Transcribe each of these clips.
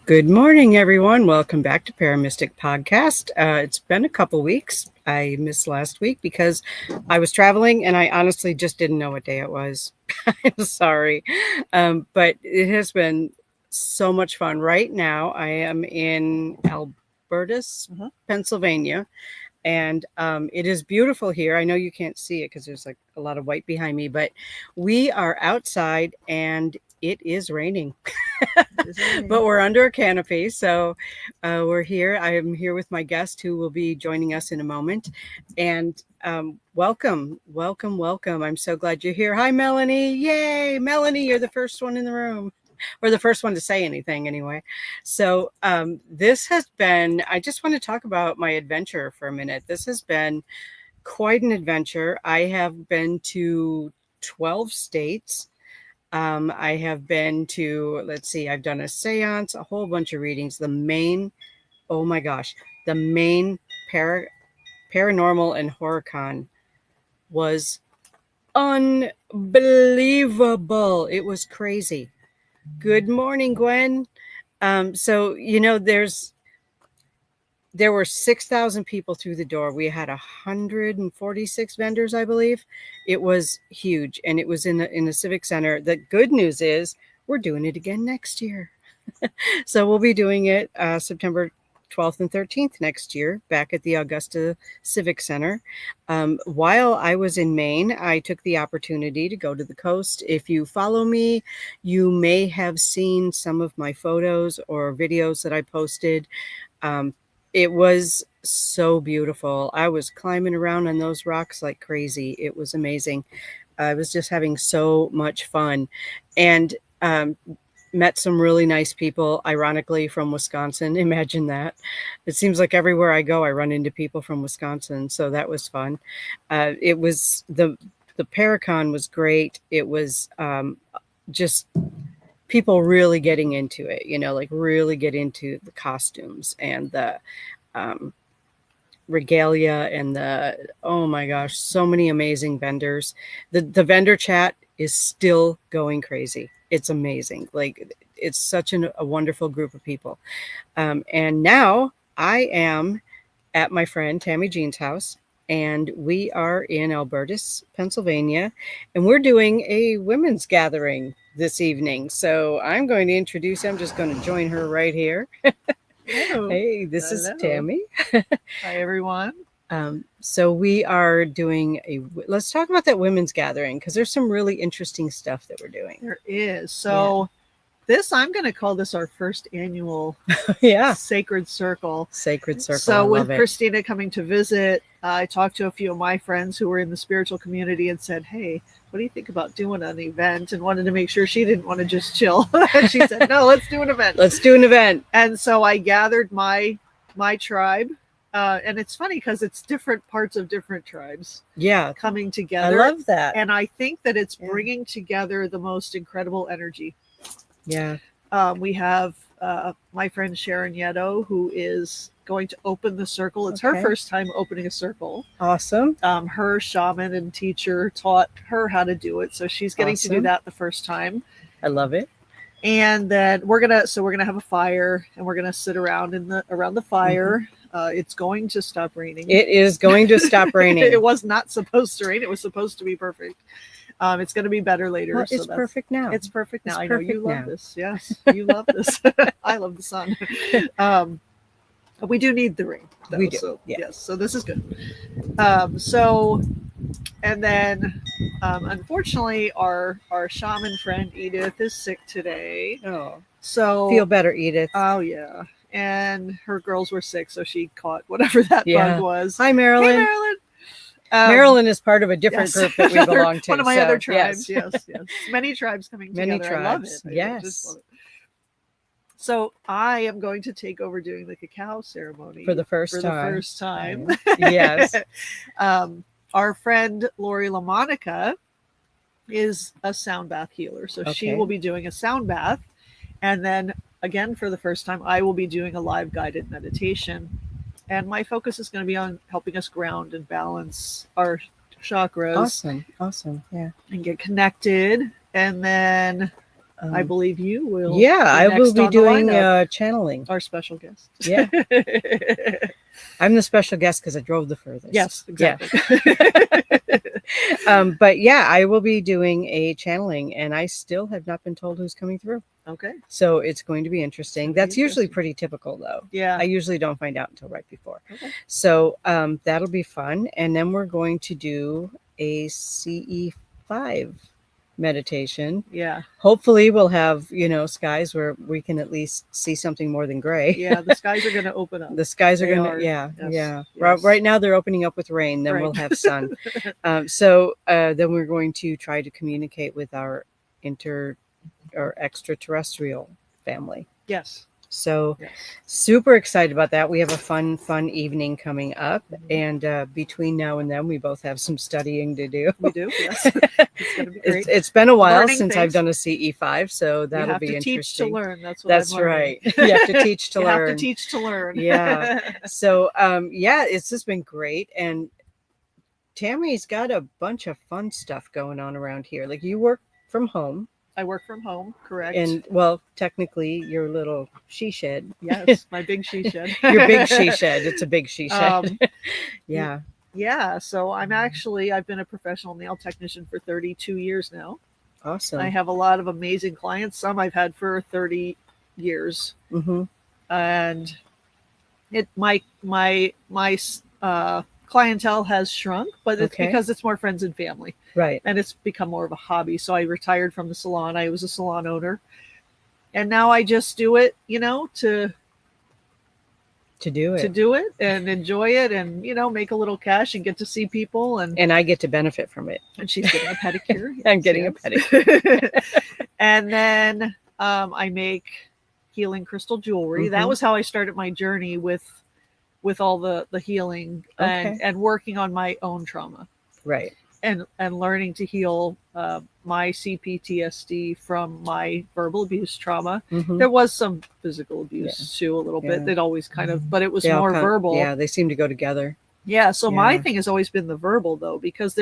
Good morning, everyone. Welcome back to ParaMystic Podcast. It's been a couple weeks. I missed last week because I was traveling and I honestly just didn't know what day it was. I'm sorry. But it has been so much fun. Right now, I am in Alberta, Pennsylvania. And it is beautiful here. I know you can't see it because there's like a lot of white behind me, but we are outside and it is raining. But we're under a canopy, so we're here. I am here with my guest who will be joining us in a moment. And welcome. I'm so glad you're here. Hi, Melanie. Yay, Melanie, you're the first one in the room, or the first one to say anything anyway. So this has been, I just want to talk about my adventure for a minute. This has been quite an adventure. I have been to 12 states. I have been to, let's see, I've done a seance, a whole bunch of readings. The main paranormal and horror con was unbelievable. It was crazy. Good morning, Gwen. So, you know, there were 6,000 people through the door. We had 146 vendors, I believe. It was huge, and it was in a civic center. The good news is we're doing it again next year. So we'll be doing it September 12th and 13th next year back at the Augusta Civic Center. While I was in Maine, I took the opportunity to go to the coast. If you follow me, you may have seen some of my photos or videos that I posted. It was so beautiful. I was climbing around on those rocks like crazy. It was amazing. I was just having so much fun, and met some really nice people, ironically, from Wisconsin. Imagine that. It seems like everywhere I go, I run into people from Wisconsin. So that was fun. It was the Paracon was great. It was just people really getting into it, you know, like really get into the costumes and the regalia and oh my gosh, so many amazing vendors. The vendor chat is still going crazy. It's amazing. Like, it's such a wonderful group of people. And now I am at my friend Tami Jean's house, and we are in Alberta, Pennsylvania, and we're doing a women's gathering this evening. So I'm going to introduce, I'm just going to join her right here. Hello. Hey, this is Tami. Hi, everyone. So we are doing let's talk about that women's gathering, because there's some really interesting stuff that we're doing. There is. So I'm going to call this our first annual Sacred Circle. Sacred Circle. So with Kristina coming to visit, I talked to a few of my friends who were in the spiritual community and said, hey, what do you think about doing an event? And wanted to make sure she didn't want to just chill. And she said, no, let's do an event. Let's do an event. And so I gathered my tribe. And it's funny because it's different parts of different tribes coming together. I love that. And I think that it's bringing together the most incredible energy. Yeah. We have my friend Sharon Yeto, who is going to open the circle. It's her first time opening a circle. Awesome. Her shaman and teacher taught her how to do it. So she's getting to do that the first time. I love it. And then we're gonna have a fire, and we're gonna sit around around the fire. It's going to stop raining. It is going to stop raining. It was not supposed to rain. It was supposed to be perfect. It's going to be be later. Well, it's perfect now. It's perfect now. It's I know you love now. this. Yes, you love this. I love the sun. We do need the rain, though, we do. So, yes. So this is good. So And then, unfortunately, our shaman friend Edith is sick today. Oh, So feel better, Edith. Oh yeah, and her girls were sick, so she caught whatever that Yeah. bug was. Hi, Marilyn. Hey, Marilyn. Marilyn is part of a different group that we belong to. One of my so, other tribes. Yes. Yes. Many tribes coming Many together. I love tribes. it. Yes. I just love it. So I am going to take over doing the cacao ceremony For the first time. Yes. Our friend Lori LaMonica is a sound bath healer, so she will be doing a sound bath, and then again for the first time I will be doing a live guided meditation, and my focus is going to be on helping us ground and balance our chakras. Awesome. Yeah. And get connected, and then I believe you will. Yeah, I will be doing channeling. Our special guest. Yeah. I'm the special guest because I drove the furthest. Yes, exactly. Yeah. But yeah, I will be doing a channeling, and I still have not been told who's coming through. Okay. So it's going to be interesting. That's usually pretty typical, though. Yeah. I usually don't find out until right before. Okay. So that'll be fun. And then we're going to do a CE5 meditation. Yeah. Hopefully we'll have, skies where we can at least see something more than gray. Yeah, the skies are going to open up. The skies are going to, yes. Right now they're opening up with rain, then we'll have sun. So then we're going to try to communicate with our extraterrestrial family. Yes. So super excited about that. We have a fun evening coming up. And between now and then, we both have some studying to do. We do, yes. It's going to be great. It's been a while Learning since things. I've done a CE5, so that'll be interesting. You have to teach to learn. That's what That's I'm learning. right. You have to teach to learn. You have to teach to learn. Yeah. So, it's just been great. And Tammy's got a bunch of fun stuff going on around here. Like, you work from home. I work from home, correct. And, well, technically, your little she shed. Yes, my big she shed. Your big she shed. It's a big she shed. Yeah. Yeah, so I've been a professional nail technician for 32 years now. Awesome. I have a lot of amazing clients. Some I've had for 30 years. Mm-hmm. And my clientele has shrunk, but it's because it's more friends and family. Right. And it's become more of a hobby. So I retired from the salon. I was a salon owner. And now I just do it, to do it and enjoy it and, make a little cash and get to see people. And I get to benefit from it. And she's getting a pedicure. I'm getting a pedicure. And then I make healing crystal jewelry. Mm-hmm. That was how I started my journey with all the healing and working on my own trauma. Right. And learning to heal my CPTSD from my verbal abuse trauma. Mm-hmm. There was some physical abuse too, a little bit. It always kind of, but it was more verbal. Yeah, they seem to go together. Yeah. So my thing has always been the verbal, though, because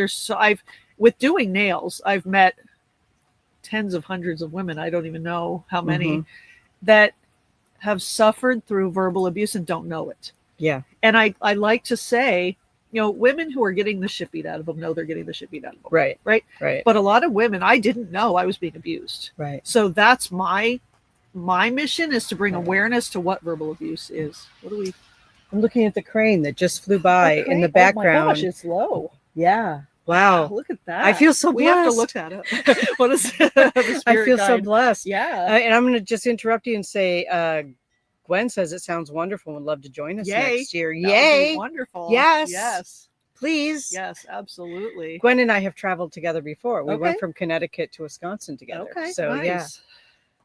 with doing nails, I've met tens of hundreds of women. I don't even know how many that have suffered through verbal abuse and don't know it. Yeah. And I like to say, women who are getting the shit beat out of them know they're getting the shit beat out of them. Right. But a lot of women, I didn't know I was being abused. Right. So that's my mission, is to bring awareness to what verbal abuse is. I'm looking at the crane that just flew by in the background. Oh my gosh, it's low. Yeah. Wow. Look at that. I feel so blessed. We have to look that up. What is the I feel so blessed. Yeah. And I'm going to just interrupt you and say, Gwen says it sounds wonderful and would love to join us next year. Yay. Wonderful. Yes. Please. Yes, absolutely. Gwen and I have traveled together before. We went from Connecticut to Wisconsin together. Okay. So nice.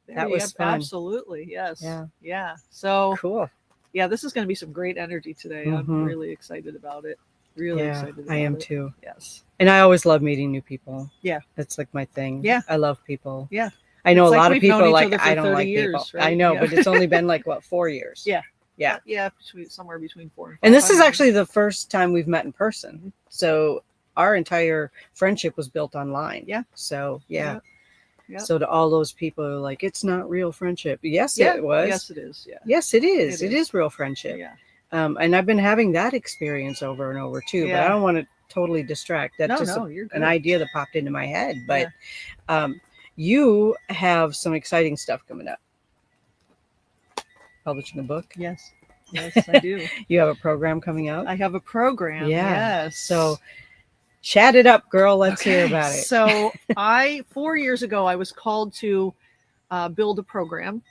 That was fun. Absolutely. Yes. Yeah. So cool. Yeah, this is going to be some great energy today. Mm-hmm. I'm really excited about it. Really excited about it. I am too. Yes. And I always love meeting new people. Yeah. That's like my thing. Yeah. I love people. Yeah. I know it's a lot of people like, I don't like years, people. Right? I know, but it's only been 4 years. Yeah. Yeah. Somewhere between 4 and 5. And this is actually the first time we've met in person. So our entire friendship was built online. Yeah. So, yeah. Yeah. So to all those people who are like, it's not real friendship. Yes, it was. Yes, it is. Yeah. Yes, it is. It is real friendship. Yeah. And I've been having that experience over and over too, but I don't want to totally distract. That's you're good. an idea that popped into my head. But you have some exciting stuff coming up. Publishing a book. Yes, I do. You have a program coming out. I have a program. Yeah. Yes. So Chat it up, girl. Let's hear about it. So 4 years ago, I was called to build a program.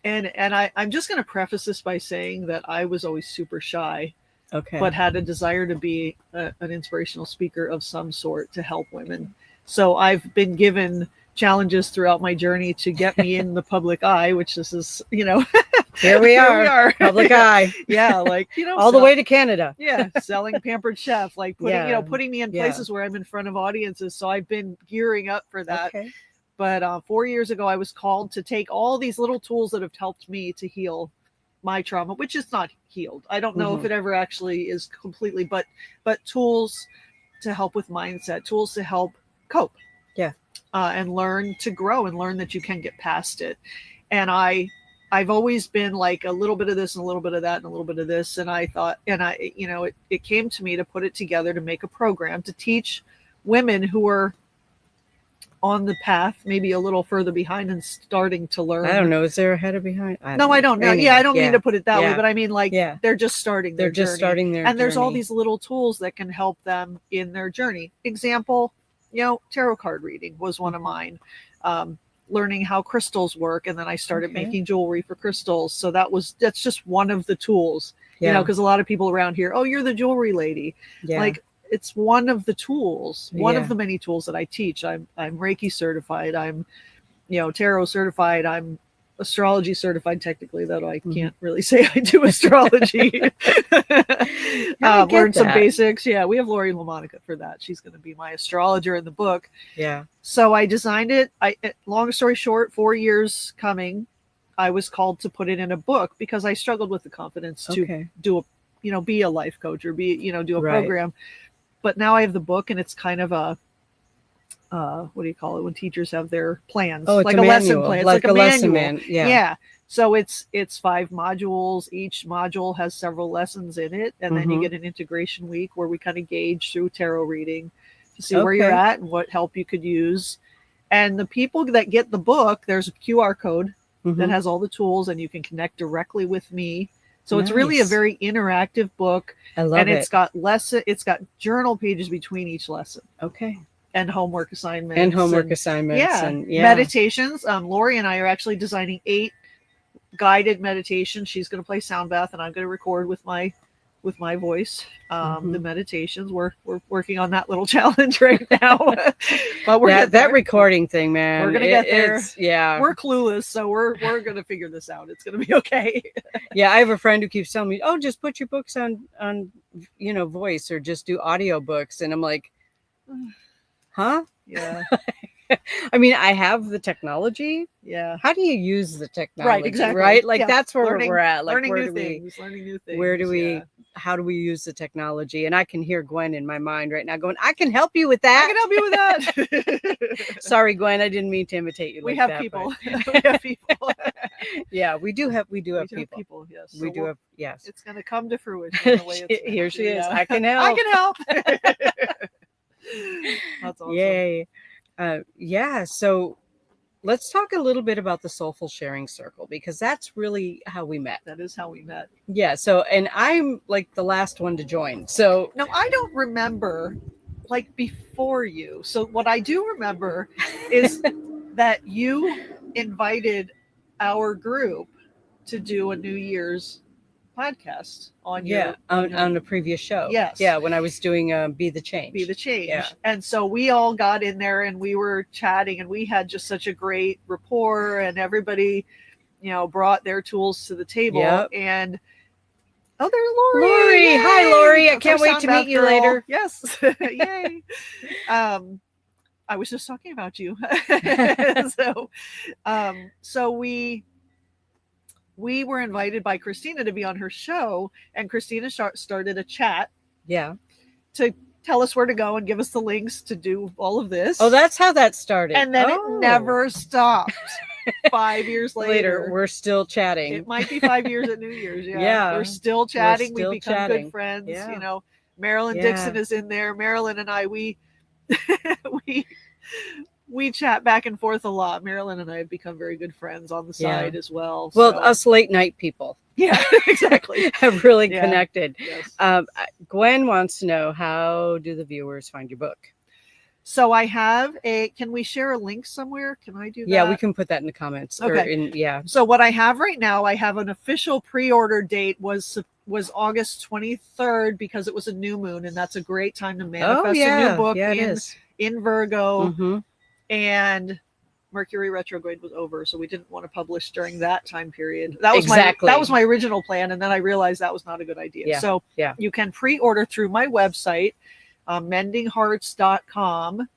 And I'm just going to preface this by saying that I was always super shy, Okay. but had a desire to be an inspirational speaker of some sort to help women. So I've been given challenges throughout my journey to get me in the public eye, which this is, here we are. Public eye. Yeah, like, all the way to Canada. Yeah, selling Pampered Chef, like putting me in places where I'm in front of audiences. So I've been gearing up for that. Okay. But 4 years ago, I was called to take all these little tools that have helped me to heal my trauma, which is not healed. I don't know if it ever actually is completely, but tools to help with mindset, tools to help cope. Yeah. And learn to grow and learn that you can get past it. And I've always been like a little bit of this and a little bit of that and a little bit of this. And I thought, it came to me to put it together, to make a program to teach women who are on the path, maybe a little further behind and starting to learn. I don't know. Is there ahead or behind? I don't know. Anyway, I don't mean to put it that way, but I mean, like, Yeah. they're just starting their They're just journey. starting their And there's all journey. these little tools that can help them in their journey. Example, tarot card reading was one of mine. Learning how crystals work. And then I started making jewelry for crystals. So that's just one of the tools, because a lot of people around here, oh, you're the jewelry lady. Yeah. Like, it's one of the tools, one of the many tools that I teach. I'm Reiki certified. I'm, tarot certified. I'm astrology certified technically, though I can't really say I do astrology. Learned some basics. Yeah, we have Lori LaMonica for that. She's going to be my astrologer in the book. Yeah. So I designed it. Long story short, 4 years coming, I was called to put it in a book because I struggled with the confidence to do be a life coach or do a program. But now I have the book, and it's kind of a what do you call it when teachers have their plans? Oh, it's like a lesson plan. It's like a lesson manual. Yeah. So it's 5 modules. Each module has several lessons in it, and then you get an integration week where we kind of gauge through tarot reading to see where you're at and what help you could use. And the people that get the book, there's a QR code that has all the tools, and you can connect directly with me. So it's really a very interactive book. I love it. And it's got journal pages between each lesson. Okay. And homework assignments. And meditations. Lori and I are actually designing 8 guided meditations. She's going to play sound bath, and I'm going to record with my voice the meditations. We're working on that little challenge right now. But we're that recording thing, man. We're gonna get there. We're clueless, so we're gonna figure this out. It's gonna be okay. Yeah, I have a friend who keeps telling me, "Oh, just put your books on voice, or just do audio books," and I'm like, "Huh?" Yeah. I mean, I have the technology. Yeah. How do you use the technology? Right. Exactly. Right. Like that's where we're at. Like learning new things. Where do we? How do we use the technology? And I can hear Gwen in my mind right now going, "I can help you with that. I can help you with that." Sorry, Gwen. I didn't mean to imitate you. We have people. We have people. Yeah, we do have people. Yes. We do have. Yes. It's going to come to fruition. Here she is. I can help. I can help. That's awesome. Yay. So let's talk a little bit about the Soulful Sharing Circle, because that's really how we met. That is how we met. Yeah. So, and I'm like the last one to join. So no, I don't remember like before you. So what I do remember is that you invited our group to do a New Year's podcast on on a previous show. Yes. Yeah, when I was doing Be the Change. Yeah. And so we all got in there and we were chatting, and we had just such a great rapport, and everybody, brought their tools to the table. Yep. And oh, there's Lori. Lori. Yay. Hi, Lori. I can't wait Sound to bath meet you girl. later. Yes. Yay. I was just talking about you. So we were invited by Kristina to be on her show, and Kristina started a chat. Yeah. To tell us where to go and give us the links to do all of this. Oh, that's how that started. And then it never stopped. 5 years later, we're still chatting. It might be 5 years at New Year's. Yeah. We're still chatting. We've become good friends. Yeah. Marilyn Dixon is in there. Marilyn and I, we we chat back and forth a lot. Marilyn and I have become very good friends on the side as well. Well, so. us late night people. Yeah, exactly. Have really connected. Yes. Gwen wants to know, how do the viewers find your book? So I have can we share a link somewhere? Can I do that? Yeah, we can put that in the comments. Okay. So what I have right now, I have an official pre-order date was August 23rd because it was a new moon, and that's a great time to manifest a new book in Virgo. Mm-hmm. And Mercury retrograde was over, so we didn't want to publish during that time period. That was my original plan, and then I realized that was not a good idea. Yeah. So you can pre-order through my website, mendinghearts.com,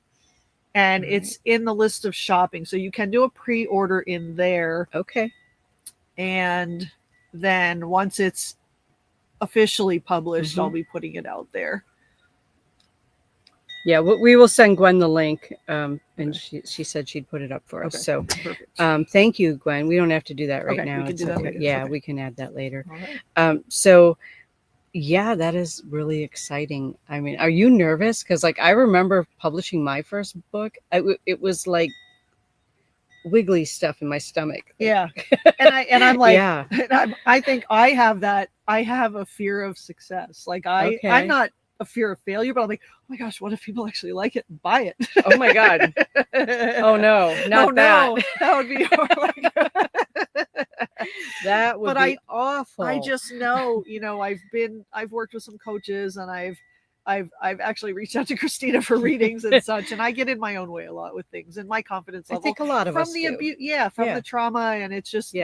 and it's in the list of shopping, so you can do a pre-order in there. Okay. And then once it's officially published, I'll be putting it out there. Yeah, we will send Gwen the link, and she said she'd put it up for us. So thank you, Gwen. We don't have to do that right now. We can do that later. Yeah, we can add that later. All right. So yeah, that is really exciting. I mean, are you nervous? Because like I remember publishing my first book, it was like wiggly stuff in my stomach. Yeah, and I'm like, I think I have that. I have a fear of success. Like I'm not a fear of failure, but I'm like, oh my gosh, what if people actually like it and buy it? Oh my God. Oh no, not that. No, that would be horrible. That would be awful. I just know, I've worked with some coaches, and I've actually reached out to Kristina for readings and such, and I get in my own way a lot with things, and my confidence level. I think a lot of us do. Abuse, the trauma, and it's just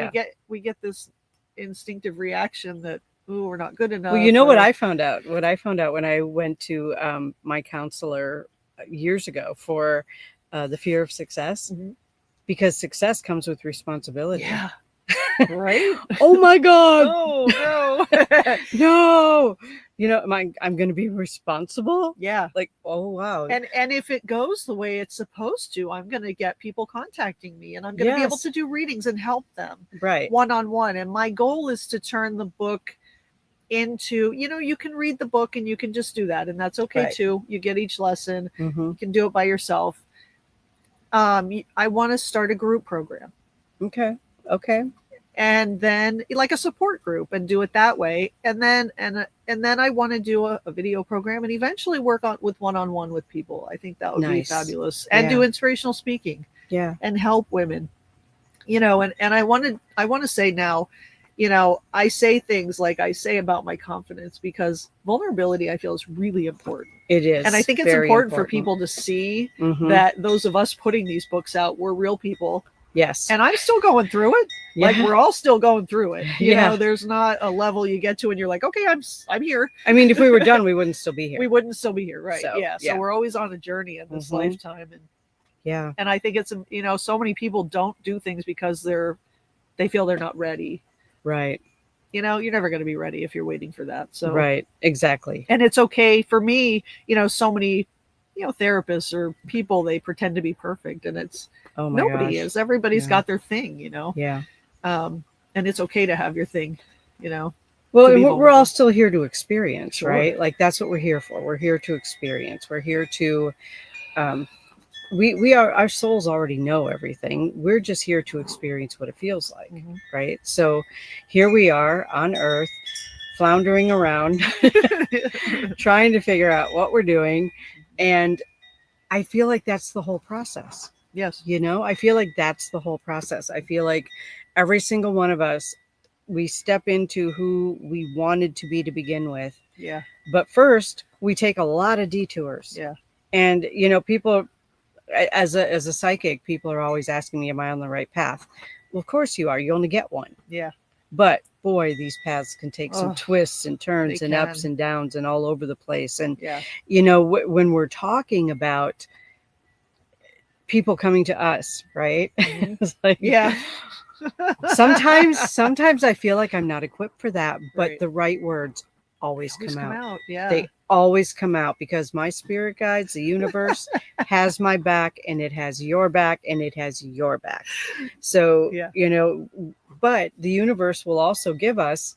we get this instinctive reaction that, ooh, we're not good enough. Well, you know what I found out? What I found out when I went to my counselor years ago for the fear of success, because success comes with responsibility. Yeah. Right? Oh my God. No. No. I'm going to be responsible. Yeah. Like, oh, wow. And if it goes the way it's supposed to, I'm going to get people contacting me, and I'm going to be able to do readings and help them. Right. One-on-one. And my goal is to turn the book into, you can read the book and you can just do that. And that's okay too. You get each lesson. You can do it by yourself. I want to start a group program. Okay. And then like a support group, and do it that way. And then I want to do a video program, and eventually work with one-on-one with people. I think that would be fabulous. And do inspirational speaking. Yeah. And help women. And I want to say now, I say things like I say about my confidence, because vulnerability, I feel, is really important. It is. And I think it's important for people to see that those of us putting these books out, we're real people. Yes. And I'm still going through it. Yeah. Like, we're all still going through it. You know, there's not a level you get to and you're like, okay, I'm here. I mean, if we were done, we wouldn't still be here. We wouldn't still be here. Right. So we're always on a journey in this lifetime. And I think it's, so many people don't do things because they feel they're not ready. Right. You're never going to be ready if you're waiting for that. So, right. Exactly. And it's okay for me, so many, therapists or people, they pretend to be perfect, and it's, nobody is. Everybody's got their thing, Yeah. And it's okay to have your thing, Well, and we're all still here to experience, right? Like, that's what we're here for. We're here to experience. We're here to, we are, our souls already know everything. We're just here to experience what it feels like, right? So here we are on Earth, floundering around, trying to figure out what we're doing. And I feel like that's the whole process. Yes. I feel like that's the whole process. I feel like every single one of us, we step into who we wanted to be to begin with. Yeah. But first, we take a lot of detours. Yeah. And, people, as a psychic, people are always asking me, am I on the right path? Well, of course you are. You only get one. Yeah. But boy, these paths can take some twists and turns and ups and downs and all over the place. And, when we're talking about people coming to us, right? It's like, sometimes I feel like I'm not equipped for that, but the right words always come out. Yeah. They always come out, because my spirit guides, the universe has my back, and it has your back, and it has your back. So, but the universe will also give us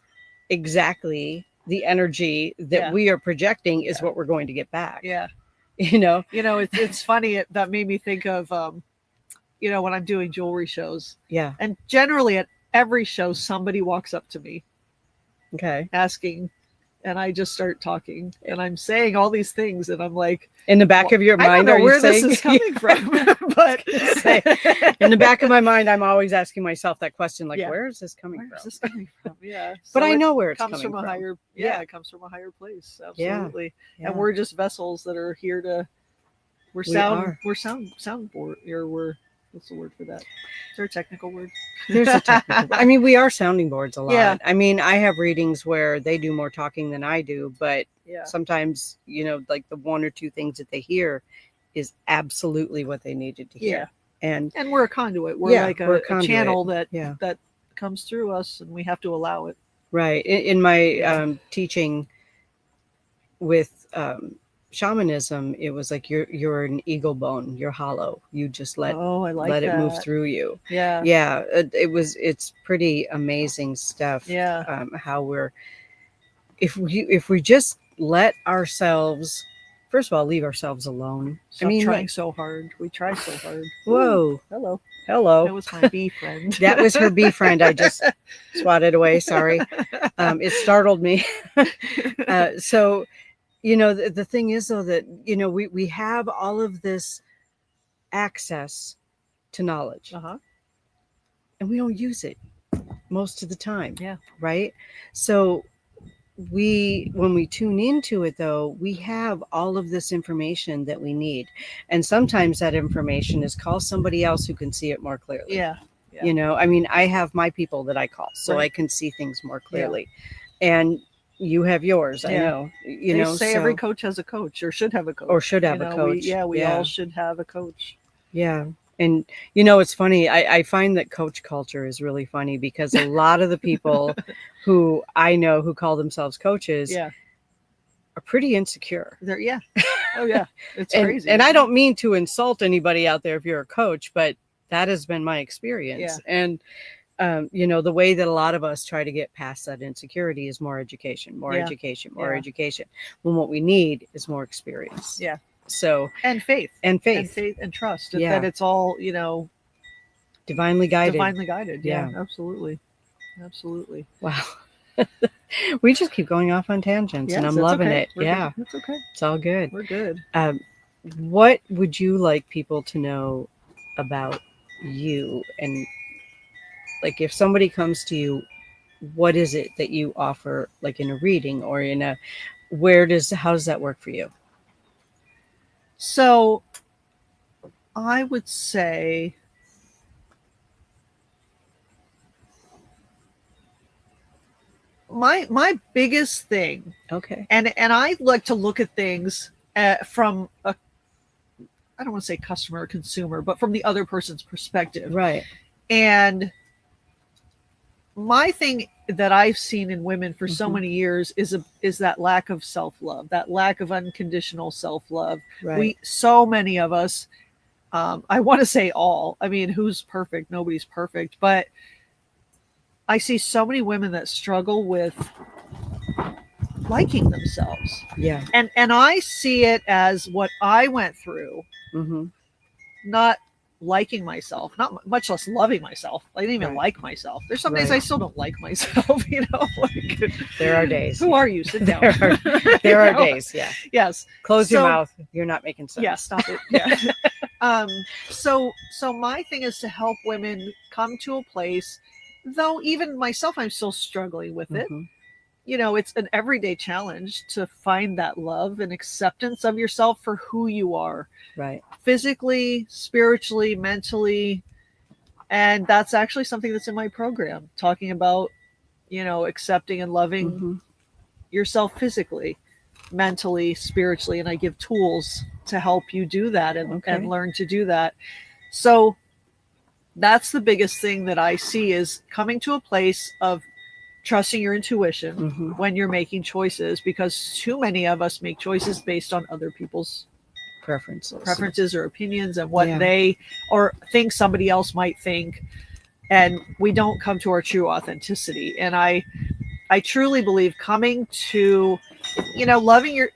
exactly the energy that we are projecting is what we're going to get back. Yeah. It's funny. That made me think of, when I'm doing jewelry shows. Yeah. And generally at every show, somebody walks up to me. Okay. Asking, and I just start talking, and I'm saying all these things, and I'm like, in the back of your mind, I don't know are where you saying, this is coming from, but in the back of my mind, I'm always asking myself that question, like, Yeah. where is this coming where's from? this coming from? Yeah. But So I it know where it's comes coming from a from. higher, Yeah. it comes from a higher place. Yeah. Absolutely. Yeah. And we're just vessels that are here to, we're sound board, or we're, what's the word for that? Is there a technical word? There's a technical. I mean, we are sounding boards a lot. Yeah. I mean, I have readings where they do more talking than I do, but Yeah. sometimes, like the one or two things that they hear is absolutely what they needed to hear. Yeah. And we're a conduit. We're like we're a channel that Yeah. that comes through us, and we have to allow it. Right. In my teaching with shamanism, it was like you're an eagle bone. You're hollow. You just let it move through you. Yeah. Yeah. It's pretty amazing stuff. Yeah. How if we just let ourselves, first of all, leave ourselves alone. Stop trying so hard. We try so hard. Whoa. Hello. That was my bee friend. That was her bee friend. I just swatted away. Sorry. It startled me. So, the thing is, though, that, we have all of this access to knowledge. And we don't use it most of the time. Yeah. Right. So when we tune into it, though, we have all of this information that we need. And sometimes that information is call somebody else who can see it more clearly. Yeah. I mean, I have my people that I call, so I can see things more clearly. And you have yours. I know. They say every coach has a coach, or should have a coach. Or should have a coach. We all should have a coach. Yeah. And, it's funny. I find that coach culture is really funny, because a lot of the people who I know who call themselves coaches are pretty insecure. Oh, yeah. It's crazy. And I don't mean to insult anybody out there if you're a coach, but that has been my experience. Yeah. And, the way that a lot of us try to get past that insecurity is more education, education. When what we need is more experience. Yeah. So, and faith and trust that it's all, divinely guided. Yeah, absolutely. Wow. We just keep going off on tangents, and I'm loving it. Yeah, that's okay. It's all good. We're good. What would you like people to know about you? And like, if somebody comes to you, what is it that you offer, like in a reading or how does that work for you? So I would say my biggest thing. Okay. And I like to look at things from I don't want to say customer or consumer, but from the other person's perspective. Right. And my thing that I've seen in women for so many years is that lack of self-love, that lack of unconditional self-love. Right. So many of us, I want to say all, I mean, who's perfect? Nobody's perfect, but I see so many women that struggle with liking themselves. Yeah. And I see it as what I went through, not liking myself, not much less loving myself. I didn't even like myself. There's some days I still don't like myself, like, there are days. Who are you? Sit down. There are days. Yeah. Yes. Close your mouth. You're not making sense. Yeah. Stop it. Yeah. So my thing is to help women come to a place, though even myself, I'm still struggling with it. It's an everyday challenge to find that love and acceptance of yourself for who you are. Right. Physically, spiritually, mentally. And that's actually something that's in my program, talking about, accepting and loving yourself physically, mentally, spiritually. And I give tools to help you do that and learn to do that. So that's the biggest thing that I see, is coming to a place of trusting your intuition when you're making choices, because too many of us make choices based on other people's preferences or opinions and what they or think somebody else might think, and we don't come to our true authenticity. And I truly believe coming to loving your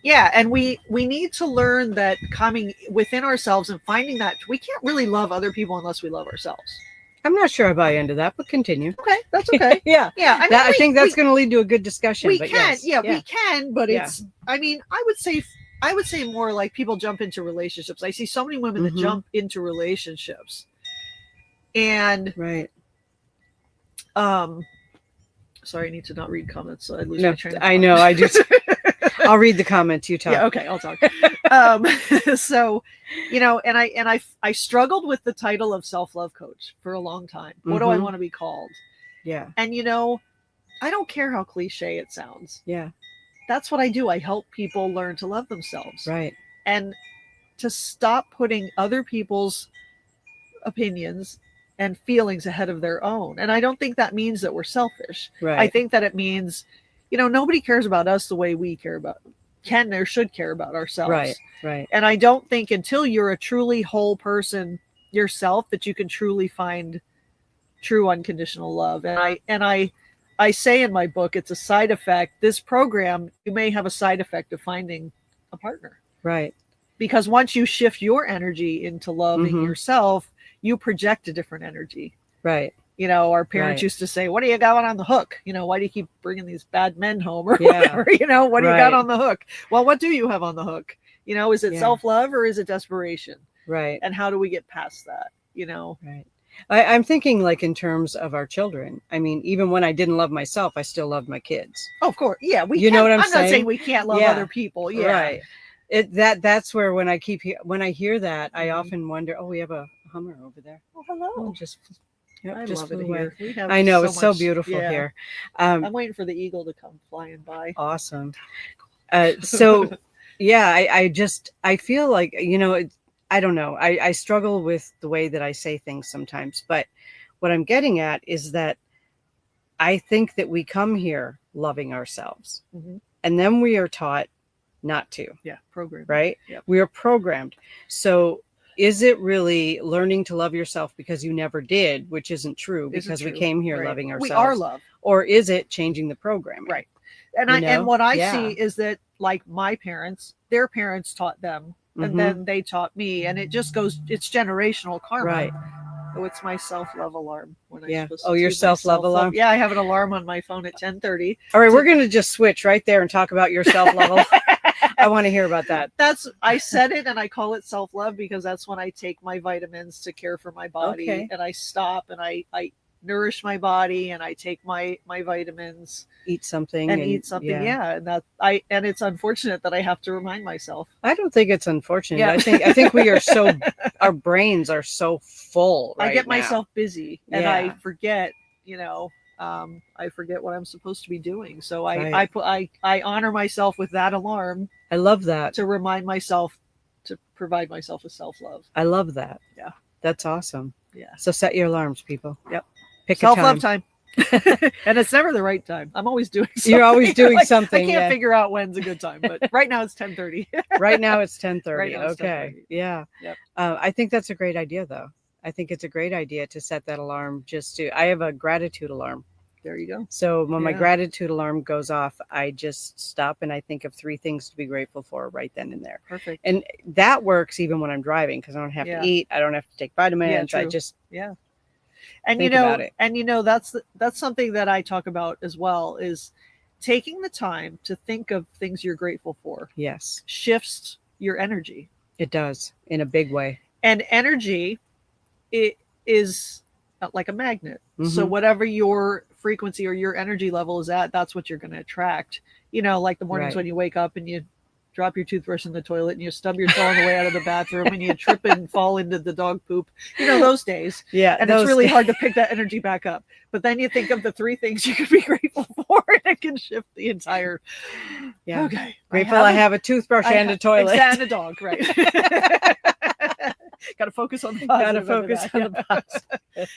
Yeah, and we need to learn that coming within ourselves and finding that we can't really love other people unless we love ourselves. I'm not sure I buy into that, but continue. Okay, that's okay. Yeah. Yeah, I mean, I think that's going to lead to a good discussion. We but can, yes. we can, but it's, I mean, I would say more like people jump into relationships. I see so many women that jump into relationships, and right. Sorry, I need to not read comments, so I lose my train of thought. I know, I just. I'll read the comments. You talk. Yeah, okay, I'll talk. So, you know, and I struggled with the title of self-love coach for a long time. What do I want to be called? Yeah. And you know, I don't care how cliche it sounds. Yeah. That's what I do. I help people learn to love themselves. Right. And to stop putting other people's opinions and feelings ahead of their own. And I don't think that means that we're selfish. Right. I think that it means, you know, nobody cares about us the way we can or should care about ourselves. Right. Right. And I don't think until you're a truly whole person yourself that you can truly find true unconditional love. And I say in my book, it's a side effect. This program, you may have a side effect of finding a partner. Right. Because once you shift your energy into loving yourself, you project a different energy. Right. You know, our parents used to say, what do you got on the hook? You know, why do you keep bringing these bad men home or whatever? You know, what do you got on the hook? Well, what do you have on the hook? You know, is it self-love or is it desperation? Right. And how do we get past that? You know? Right. I'm thinking like in terms of our children. I mean, even when I didn't love myself, I still loved my kids. Oh, of course. Yeah. You know what I'm saying? not saying we can't love other people. Yeah. Right. That's where when I hear that, I often wonder, oh, we have a Hummer over there. Oh, hello. Oh, I just love it flew here. away. I know, it's so beautiful here. I'm waiting for the eagle to come flying by. Awesome. So yeah, I feel like, you know, I don't know. I struggle with the way that I say things sometimes, but what I'm getting at is that I think that we come here loving ourselves, and then we are taught not to. Yeah, programmed. Right? Yep. We are programmed. So is it really learning to love yourself because you never did, which isn't true, because we came here loving ourselves? We are love. Or is it changing the program? Right. And what I see is that, like, my parents, their parents taught them, and then they taught me, and it just goes, it's generational karma. Right. Oh, it's my self-love alarm. When your self-love alarm? Yeah, I have an alarm on my phone at 10:30. All right, we're going to just switch right there and talk about your self-love. I want to hear about that. I said it, and I call it self-love because that's when I take my vitamins to care for my body, and I stop and I nourish my body, and I take my vitamins, eat something, and and it's unfortunate that I have to remind myself. I don't think it's unfortunate. Yeah. I think we are our brains are so full right I get now. myself busy, and I forget, you know, I forget what I'm supposed to be doing. So I honor myself with that alarm. I love that, to remind myself to provide myself with self-love. I love that. Yeah, that's awesome. Yeah. So set your alarms, people. Yep. Pick self-love time. And it's never the right time. I'm always doing something. You're always doing something. I can't figure out when's a good time, but right now it's 10:30. Right now it's 10:30. Right now it's okay. 10:30. Yeah. Yep. I think that's a great idea, though. I think it's a great idea to set that alarm. I have a gratitude alarm. There you go. So when my gratitude alarm goes off, I just stop and I think of 3 things to be grateful for right then and there. Perfect. And that works even when I'm driving, because I don't have to eat. I don't have to take vitamins. I just and think about it. And that's something that I talk about as well, is taking the time to think of things you're grateful for. Yes. Shifts your energy. It does, in a big way. And energy, it is like a magnet. So whatever your frequency or your energy level is at, that's what you're going to attract. You know, like the mornings when you wake up and you drop your toothbrush in the toilet and you stub your toe on the way out of the bathroom and you trip and fall into the dog poop, you know, those days. Yeah. And it's really hard to pick that energy back up. But then you think of the 3 things you could be grateful for, and it can shift the entire. Yeah. Okay. Grateful I have a toothbrush and a toilet. And a dog, right? Got to focus on the positive. Got to focus on the positive.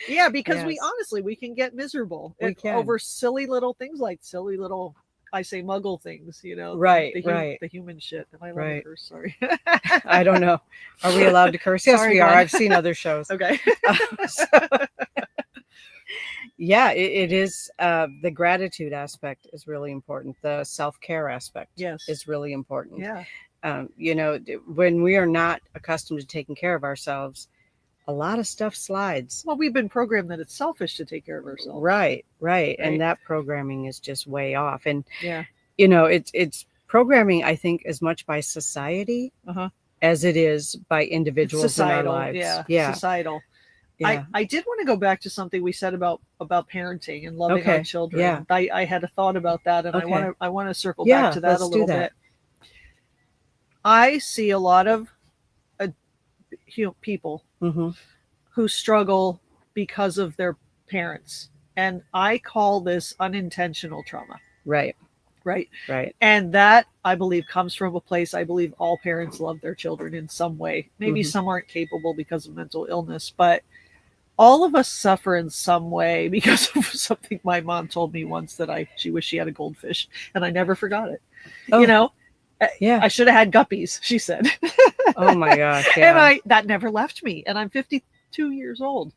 Yeah, because we can get miserable over silly little things, like silly little, I say, muggle things, you know, the human shit. Am I allowed to curse? Sorry. I don't know. Are we allowed to curse? Yes, we are. I've seen other shows. Okay. Yeah, it is. The gratitude aspect is really important. The self-care aspect Yes. is really important. Yeah. When we are not accustomed to taking care of ourselves, a lot of stuff slides. Well, we've been programmed that it's selfish to take care of ourselves. Right. Right. And that programming is just way off. And, Yeah. it's programming, I think, as much by society as it is by individuals in our lives. Yeah. Societal. Yeah. I did want to go back to something we said about parenting and loving our children. Yeah. I had a thought about that, and I want to circle Yeah, back to that let's a little do that. bit. I see a lot of people who struggle because of their parents, and I call this unintentional trauma. Right. And that, I believe, comes from a place. I believe all parents love their children in some way. Maybe some aren't capable because of mental illness, but all of us suffer in some way because of something my mom told me once, that she wished she had a goldfish, and I never forgot it. Yeah. I should have had guppies, she said. Oh my gosh. Yeah. And that never left me. And I'm 52 years old,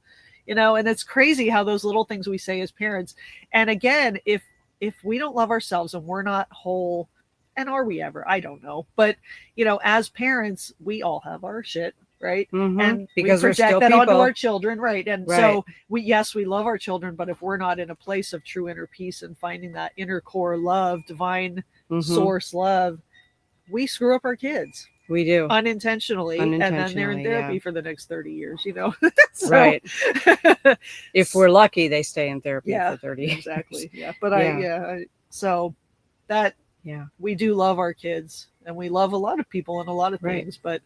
and it's crazy how those little things we say as parents. And again, if we don't love ourselves and we're not whole, and are we ever? I don't know. But, as parents, we all have our shit, right? And because we we're still project that onto people. our children, right? And so we love our children, but if we're not in a place of true inner peace and finding that inner core love, divine source love, we screw up our kids. We do. Unintentionally, and then they're in therapy for the next 30 years, So, right. If we're lucky, they stay in therapy for 30 years. Exactly. Yeah. But so that, we do love our kids, and we love a lot of people and a lot of things, but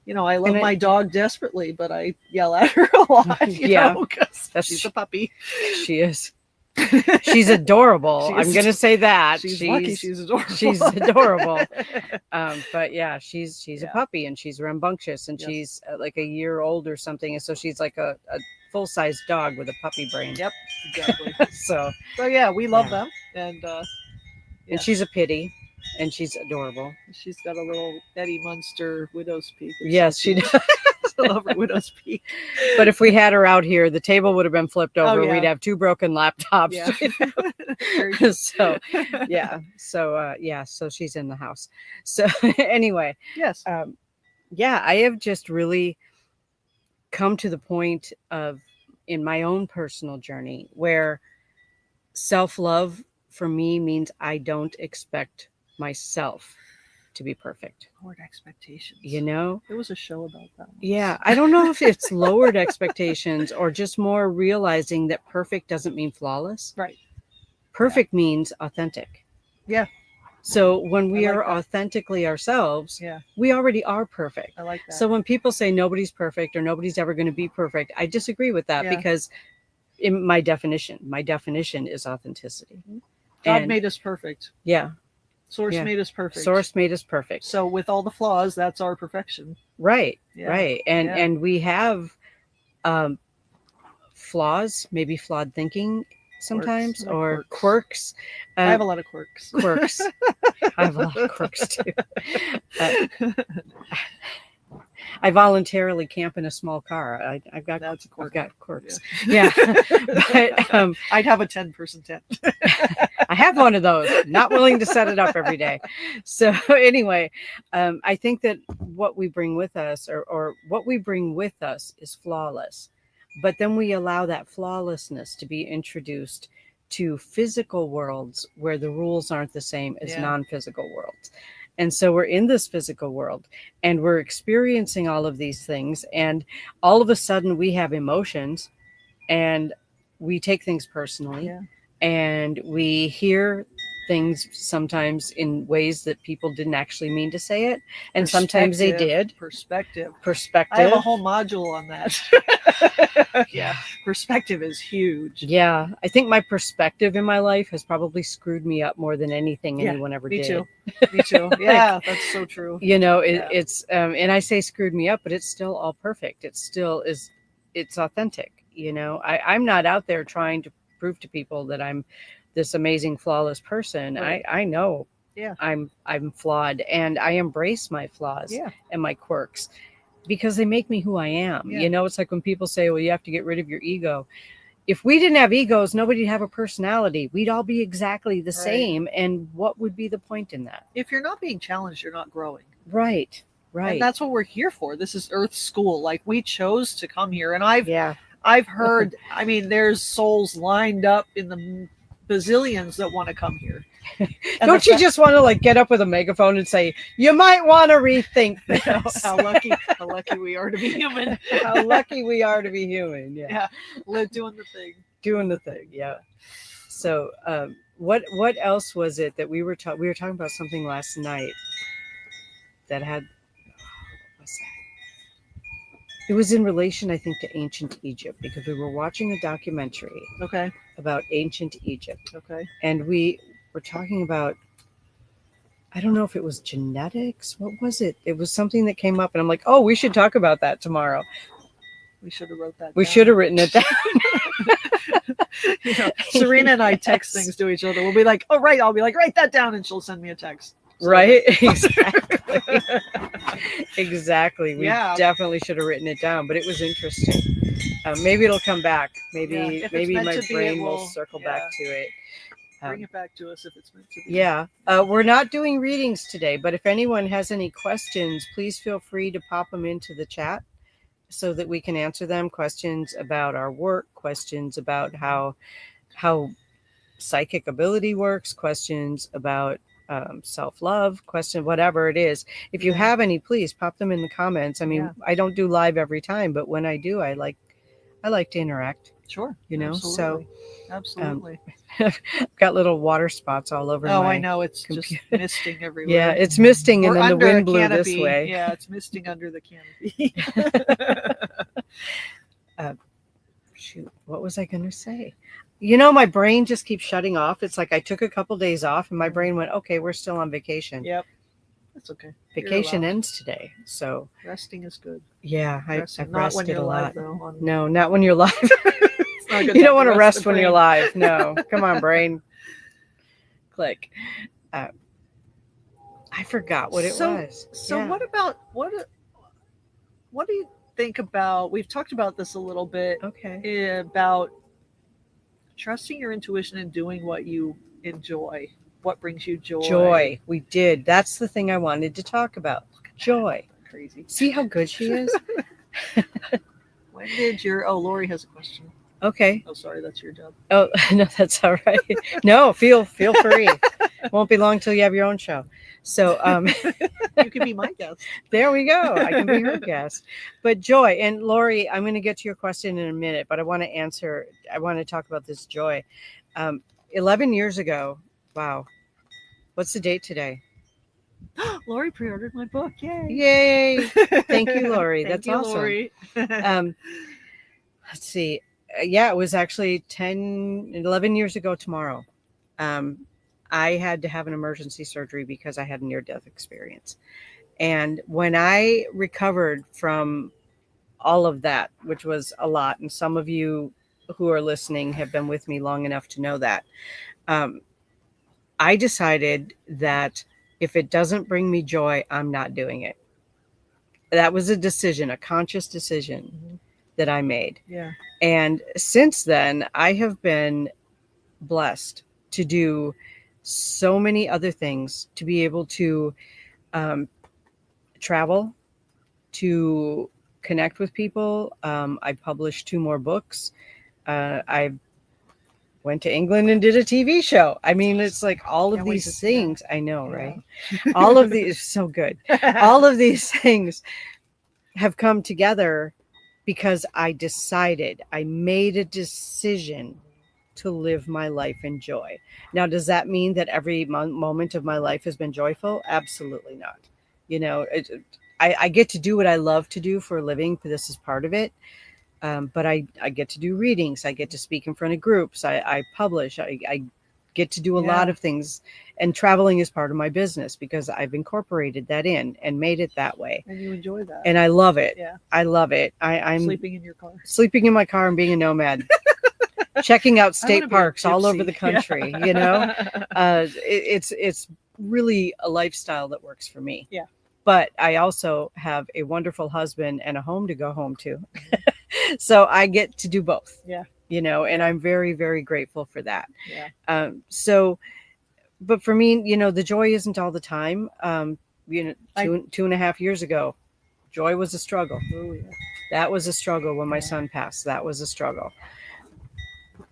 I love my dog desperately, but I yell at her a lot, because she's a puppy. She is. She's adorable. I'm going to say that. She's lucky she's adorable. She's adorable. But yeah, she's a puppy, and she's rambunctious, and she's like a year old or something. And so she's like a full-size dog with a puppy brain. Yep, exactly. So yeah, we love them. And and she's a pity, and she's adorable. She's got a little Eddie Munster widow's peak. Yes, she does. I love her widow's peak. But if we had her out here, the table would have been flipped over. We'd have 2 broken laptops. Yeah. So she's in the house. So anyway, yes. I have just really come to the point in my own personal journey where self-love for me means I don't expect myself to be perfect. Lowered expectations. There was a show about that once. Yeah, I don't know if it's lowered expectations or just more realizing that perfect doesn't mean flawless. Right. Perfect means authentic. Yeah. So when we are authentically ourselves, we already are perfect. I like that. So when people say nobody's perfect or nobody's ever going to be perfect, I disagree with that because in my definition is authenticity. God made us perfect. Yeah. Source made us perfect. Source made us perfect. So with all the flaws, that's our perfection. Right. Yeah. Right. And we have flaws, maybe flawed thinking sometimes, or quirks. I have a lot of quirks. I have a lot of quirks too. I voluntarily camp in a small car. I've got quirks. Yeah. But I'd have a 10-person tent. I have one of those. Not willing to set it up every day. So anyway, I think that what we bring with us, or what we bring with us, is flawless. But then we allow that flawlessness to be introduced to physical worlds where the rules aren't the same as non-physical worlds. And so we're in this physical world and we're experiencing all of these things. And all of a sudden we have emotions and we take things personally and we hear things sometimes in ways that people didn't actually mean to say it. And sometimes they did. Perspective. I have a whole module on that. Yeah. Perspective is huge. Yeah. I think my perspective in my life has probably screwed me up more than anything anyone ever did. Me too. Yeah. That's so true. It's, and I say screwed me up, but it's still all perfect. It still is. It's authentic. I'm not out there trying to prove to people that I'm this amazing, flawless person. Right. I know I'm flawed, and I embrace my flaws and my quirks because they make me who I am. It's like when people say, well, you have to get rid of your ego. if we didn't have egos, nobody'd have a personality. We'd all be exactly the same. And what would be the point in that? If you're not being challenged, you're not growing. Right. And that's what we're here for. This is Earth School. Like, we chose to come here. And I've heard, I mean, there's souls lined up in the bazillions that want to come here. Don't you just want to like get up with a megaphone and say, you might want to rethink this? how lucky we are to be human. How lucky we are to be human. Yeah. Doing the thing. Doing the thing. Yeah. So what else was it that we were talking about something last night that had, what was that? It was in relation, I think, to ancient Egypt, because we were watching a documentary about ancient Egypt. Okay. And we were talking about, I don't know if it was genetics. What was it? It was something that came up, and I'm like, oh, we should talk about that tomorrow. We should have wrote that down. We should have written it down. Serena and I text things to each other. We'll be like, oh, right. I'll be like, write that down. And she'll send me a text. So. Right. Exactly. Exactly. We definitely should have written it down, but it was interesting. Maybe it'll come back. Maybe my brain will circle back to it. Bring it back to us if it's meant to be. Yeah. We're not doing readings today, but if anyone has any questions, please feel free to pop them into the chat so that we can answer them. Questions about our work, questions about how psychic ability works, questions about self-love, question, whatever it is. If you have any, please pop them in the comments. I mean, I don't do live every time, but when I do, I like to interact. Sure. You know, absolutely. Absolutely. I've got little water spots all over my I know. It's computer. Just misting everywhere. Yeah, it's misting, and then the wind blew this way. Yeah, it's misting under the canopy. Shoot, what was I going to say? You know, my brain just keeps shutting off. It's like I took a couple days off, and my brain went, okay, we're still on vacation. Yep. That's okay. Vacation ends today, so resting is good. Yeah, I've not when rested you're a lot. live, though, No, not when you're live. You don't want to rest when you're live. No, come on, brain. Click. I forgot what it was. So what about what do you think about? We've talked about this a little bit. Okay. About trusting your intuition and doing what you enjoy. What brings you joy? Joy. We did. That's the thing I wanted to talk about. Joy. Crazy. See how good she is? When did Lori has a question. Okay. Oh, sorry, that's your job. Oh, no, that's all right. No, feel free. Won't be long till you have your own show. So you can be my guest. There we go. I can be her guest. But joy. And Lori, I'm going to get to your question in a minute, but I want to talk about this joy. 11 years ago. Wow. What's the date today? Lori pre-ordered my book. Yay. Yay. Thank you, Lori. That's awesome. Lori. Let's see. Yeah, it was actually 11 years ago tomorrow. I had to have an emergency surgery because I had a near-death experience. And when I recovered from all of that, which was a lot, and some of you who are listening have been with me long enough to know that, I decided that if it doesn't bring me joy, I'm not doing it. That was a decision, a conscious decision that I made. Yeah. And since then, I have been blessed to do so many other things, to be able to travel, to connect with people. I published 2 more books. I went to England and did a TV show. I mean, it's like all of these things. I know, right? All of these, so good. All of these things have come together because I made a decision to live my life in joy. Now, does that mean that every moment of my life has been joyful? Absolutely not. You know, I get to do what I love to do for a living. This is part of it. But I get to do readings. I get to speak in front of groups. I publish. I get to do a lot of things. And traveling is part of my business because I've incorporated that in and made it that way. And you enjoy that. And I love it. Yeah. I love it. I'm sleeping in your car. Sleeping in my car and being a nomad. Checking out state parks all over the country. You know, it's really a lifestyle that works for me. Yeah. But I also have a wonderful husband and a home to go home to. So I get to do both. Yeah. you know, and I'm very, very grateful for that. Yeah. But for me, you know, the joy isn't all the time. You know, 2.5 years ago, joy was a struggle. Oh, yeah. That was a struggle when my son passed. That was a struggle.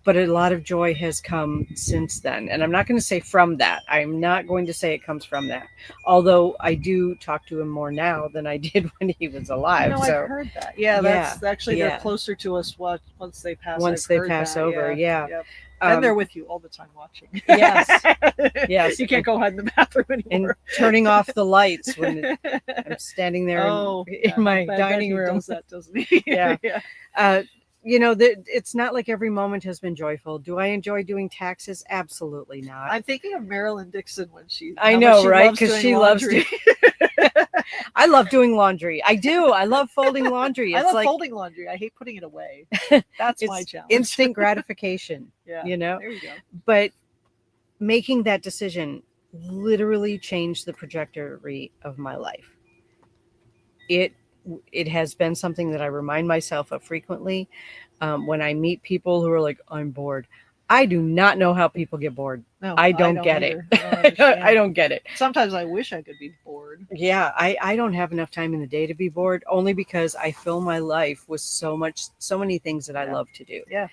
But a lot of joy has come since then. And I'm not going to say from that. I'm not going to say it comes from that. Although I do talk to him more now than I did when he was alive. No, so I've heard that. Yeah, that's actually they're closer to us once they pass. Once they pass over, yeah. Yep. And they're with you all the time watching. Yes. Yes. You can't go hide in the bathroom anymore. And turning off the lights when I'm standing there in my dining room. Does that, doesn't he? Yeah. Yeah. You know, it's not like every moment has been joyful. Do I enjoy doing taxes? Absolutely not. I'm thinking of Marilyn Dixon when I know, right? Because she loves to. I love doing laundry. I do. I love folding laundry. I love folding laundry. I hate putting it away. That's my challenge. Instant gratification. Yeah. You know? There you go. But making that decision literally changed the trajectory of my life. It has been something that I remind myself of frequently when I meet people who are like, I'm bored. I do not know how people get bored. No, I don't get either. it. I don't get it. Sometimes I wish I could be bored. Yeah, I don't have enough time in the day to be bored, only because I fill my life with so many things that I love to do. Yeah.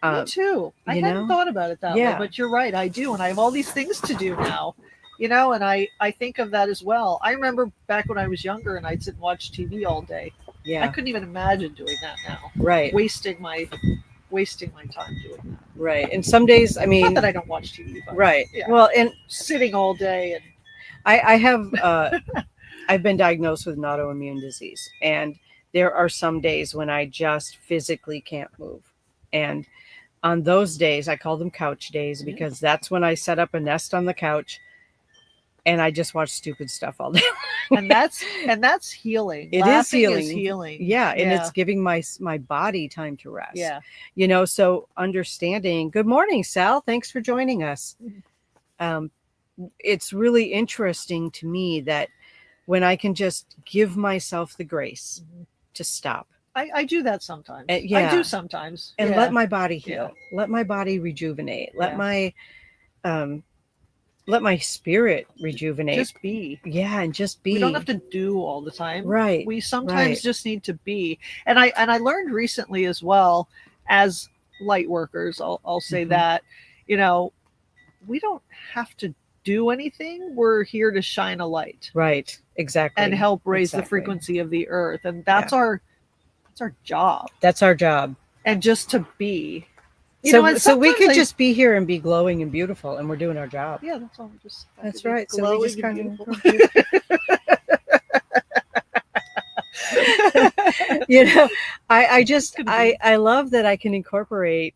Me too. I hadn't thought about it that way, but you're right. I do. And I have all these things to do now. You know, and I think of that as well. I remember back when I was younger and I'd sit and watch TV all day. Yeah. I couldn't even imagine doing that now. Right. Wasting my time doing that. Right. And some days, I mean, not that I don't watch TV, but right. Yeah. Well, and sitting all day and I have I've been diagnosed with an autoimmune disease, and there are some days when I just physically can't move. And on those days, I call them couch days because that's when I set up a nest on the couch and I just watch stupid stuff all day. and that's healing. It is healing. Is healing. Yeah, and it's giving my body time to rest. Yeah. You know, so understanding. Good morning, Sal. Thanks for joining us. It's really interesting to me that when I can just give myself the grace to stop. I do that sometimes. I do sometimes. And let my body heal. Yeah. Let my body rejuvenate. Let my spirit rejuvenate. Just be. Yeah, and just be. We don't have to do all the time. Right. We sometimes just need to be. And I learned recently as well, as light workers, I'll say that, you know, we don't have to do anything. We're here to shine a light. Right. Exactly. And help raise the frequency of the earth. And that's our job. That's our job. And just to be. So we could just be here and be glowing and beautiful, and we're doing our job. Yeah, that's all. That's right. So we just kind of, you know, I love that I can incorporate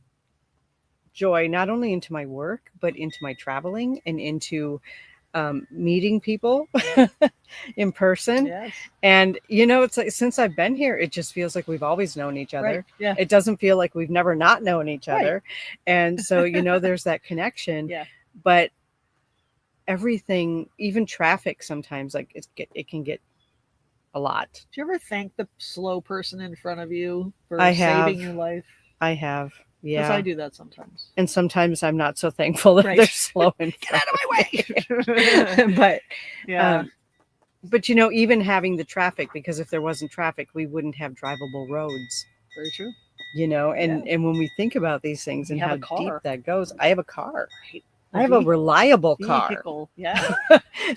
joy not only into my work but into my traveling and into meeting people in person. Yes. And you know, it's like since I've been here, it just feels like we've always known each other. Right. Yeah. It doesn't feel like we've never not known each other. And so, you know, there's that connection. Yeah. But everything, even traffic, sometimes like it can get a lot. Do you ever thank the slow person in front of you for saving your life? I have. Yeah. Because I do that sometimes. And sometimes I'm not so thankful that they're slow and get out of my way. But yeah. But you know, even having the traffic, because if there wasn't traffic, we wouldn't have drivable roads. Very true. You know, and when we think about these things and how deep that goes, I have a car. Right. I have a reliable car. Yeah.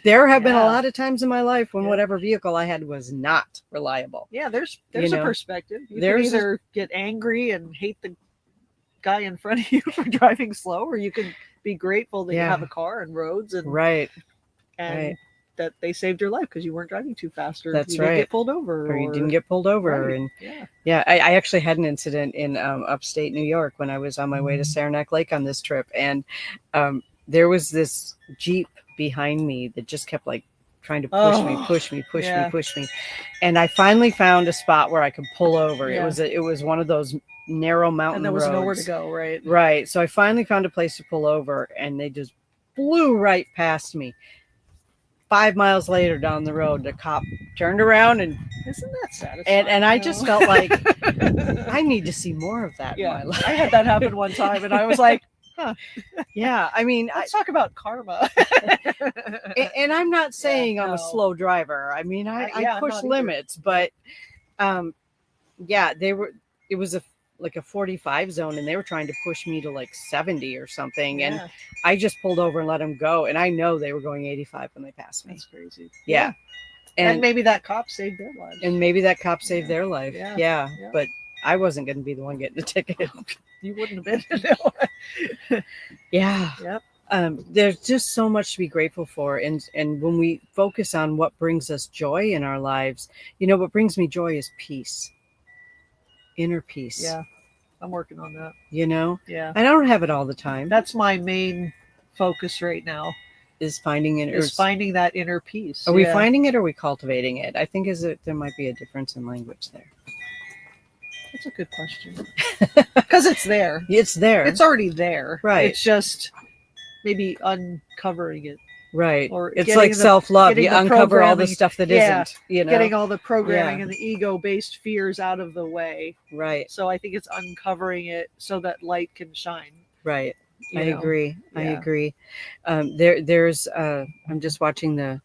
There have been a lot of times in my life when whatever vehicle I had was not reliable. Yeah, there's a perspective. You can either get angry and hate the guy in front of you for driving slow, or you can be grateful that you have a car and roads and that they saved your life because you weren't driving too fast, or That's you didn't get pulled over, or you didn't get pulled over. Right. And I actually had an incident in upstate New York when I was on my way to Saranac Lake on this trip, and there was this Jeep behind me that just kept like trying to push me. And I finally found a spot where I could pull over. It was one of those narrow mountain and there was roads. Nowhere to go. Right. So I finally found a place to pull over, and they just blew right past me. 5 miles later down the road, the cop turned around and Isn't that satisfying? and I just felt like I I need to see more of that in my life. I had that happen one time, and I was like, Yeah, I mean, let's talk about karma. and I'm not saying I'm a no. slow driver. I mean, Yeah, I I'm push not either. limits, but it was like a 45 zone, and they were trying to push me to like 70 or something, and Yeah, I just pulled over and let them go, and I know they were going 85 when they passed me. that's crazy. Yeah. And maybe that cop saved their lives. And maybe that cop saved Yeah. their life. Yeah. Yeah. Yeah. But I wasn't going to be the one getting the ticket. You wouldn't have been. Yeah. Yep. There's just so much to be grateful for. And when we focus on what brings us joy in our lives, what brings me joy is peace, inner peace. Yeah. I'm working on that. Yeah. I don't have it all the time. That's my main focus right now. Is finding it. Is finding that inner peace. Are we finding it or are we cultivating it? I think there might be a difference in language there. That's a good question. Because it's there. It's there. It's already there. Right. It's just maybe uncovering it. Right. Or it's like self-love. You uncover all the stuff that isn't. Getting all the programming and the ego-based fears out of the way. Right. So I think it's uncovering it so that light can shine. Right. I agree. Yeah. I agree. There's I'm just watching the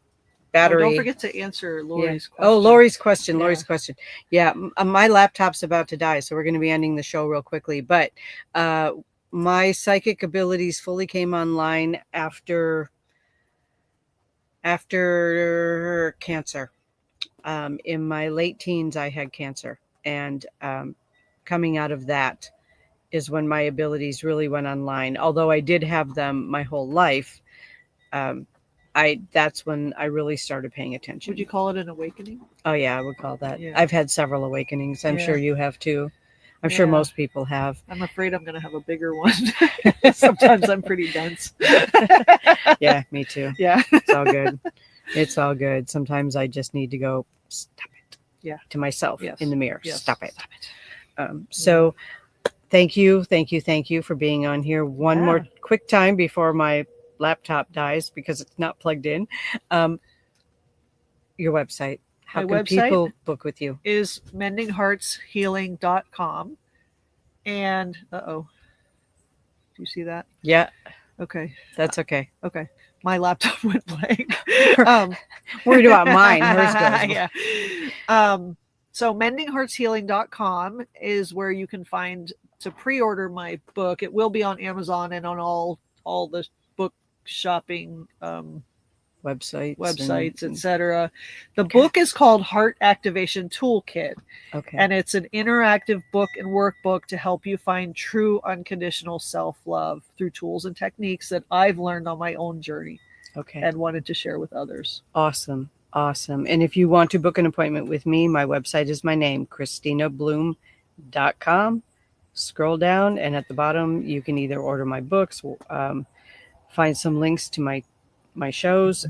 battery. Don't forget to answer Lori's question. Oh, Lori's question. Lori's question. Yeah, my laptop's about to die, so we're going to be ending the show real quickly. But my psychic abilities fully came online after cancer. In my late teens, I had cancer, and coming out of that is when my abilities really went online. Although I did have them my whole life, that's when I really started paying attention. Would you call it an awakening? Oh yeah, I would call that. Yeah. I've had several awakenings. I'm sure you have too. I'm sure most people have. I'm afraid I'm going to have a bigger one. Sometimes I'm pretty dense. Yeah, me too. Yeah. It's all good. It's all good. Sometimes I just need to go, stop it. Yeah. To myself in the mirror. Yes. Stop it. So thank you for being on here one more quick time before my laptop dies because it's not plugged in. Your website. How can people book with you? Is mendingheartshealing.com. And do you see that? Yeah. Okay. That's okay. Okay. My laptop went blank. Worried about mine. Hers goes. Yeah. So mendingheartshealing.com is where you can find to pre-order my book. It will be on Amazon and on all the book shopping websites, etc. The book is called Heart Activation Toolkit. Okay. And it's an interactive book and workbook to help you find true unconditional self-love through tools and techniques that I've learned on my own journey. Okay. And wanted to share with others. Awesome. And if you want to book an appointment with me, my website is my name, KristinaBloom.com. Scroll down and at the bottom, you can either order my books, find some links to my shows.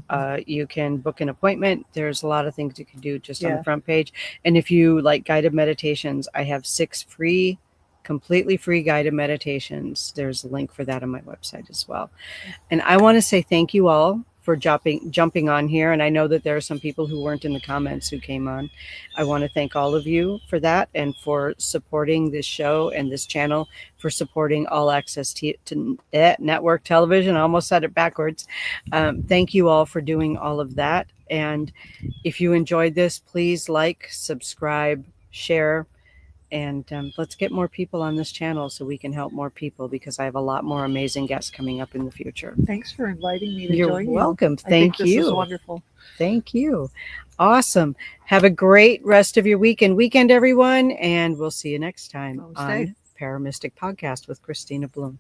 You can book an appointment. There's a lot of things you can do just on the front page. And if you like guided meditations, I have 6 completely free guided meditations. There's a link for that on my website as well. And I want to say thank you all for jumping on here. And I know that there are some people who weren't in the comments who came on. I want to thank all of you for that and for supporting this show and this channel, for supporting All Access to Network Television. I almost said it backwards. Thank you all for doing all of that. And if you enjoyed this, please like, subscribe, share, and let's get more people on this channel so we can help more people, because I have a lot more amazing guests coming up in the future. Thanks for inviting me to You're join you. You're welcome. Thank you. This is wonderful. Thank you. Awesome. Have a great rest of your weekend, everyone. And we'll see you next time on ParaMystic Podcast with Kristina Bloom.